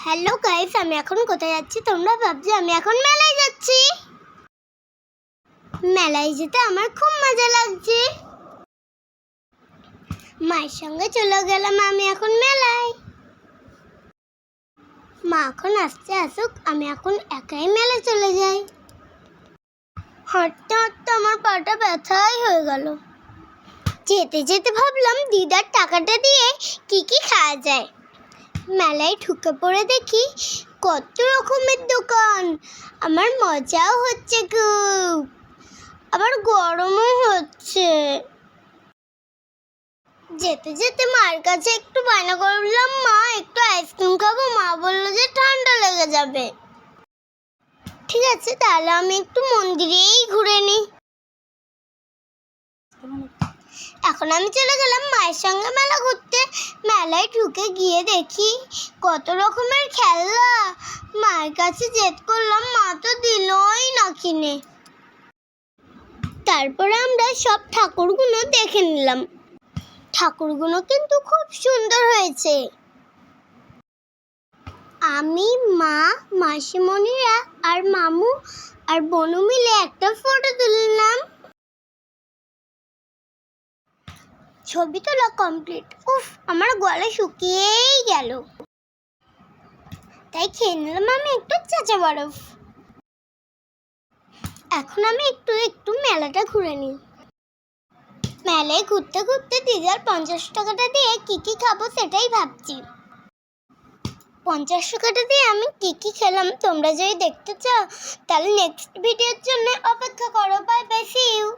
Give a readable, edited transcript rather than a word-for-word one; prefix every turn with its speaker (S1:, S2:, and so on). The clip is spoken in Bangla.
S1: হ্যালো গাইস, আমি এখন কোথায় যাচ্ছি তোমরা ভাবছো? আমি এখন মেলায় যাচ্ছি। মেলায় যেতে আমার খুব মজা লাগছে। মায়ের সঙ্গে চলে গেলাম আমি এখন মেলায়। মা এখন আসতে আসুক, আমি এখন একাই মেলায় চলে যাই। হাঁটতে হাঁটতে আমার পাটা ব্যথাই হয়ে গেল। যেতে যেতে ভাবলাম দিদার টাকাটা দিয়ে কি কি খাওয়া যায়। মেলায় ঢুকে পড়ে দেখি কত রকমের দোকান। আমার মজাও হচ্ছে খুব, আবার গরমও হচ্ছে। যেতে যেতে মায়ের কাছে একটু বায়না করলাম, মা একটু আইসক্রিম খাবো। মা বললো যে ঠান্ডা লেগে যাবে। ঠিক আছে, তাহলে আমি একটু মন্দিরেই ঘুরে নিই। এখন আমি চলে গেলাম মায়ের সঙ্গে মেলা ঘুরতে। মেলায় ঢুকে গিয়ে দেখি কত রকমের খেলনা। মায়ের কাছে জেদ করলাম, মা তো দিলই না কিনে। তারপরে আমরা সব ঠাকুরগুলো দেখে নিলাম। ঠাকুরগুলো কিন্তু খুব সুন্দর হয়েছে। আমি, মা, মাসিমণিরা আর মামু আর বনু মিলে একটা ফটো তুললাম। ছবি তোলা কমপ্লিট। উফ, আমার গলা শুকিয়েই গেল। তাই খেয়ে নিলাম আমি একটু চাচা বরফ। এখন আমি একটু একটু মেলাটা ঘুরে নিই। মেলায় ঘুরতে ঘুরতে দিদার 50 টাকাটা দিয়ে কি কি খাবো সেটাই ভাবছি। 50 টাকাটা দিয়ে আমি কি কি খেলাম তোমরা যদি দেখতে চাও তাহলে নেক্সট ভিডিওর জন্য অপেক্ষা করো। Bye bye, see you.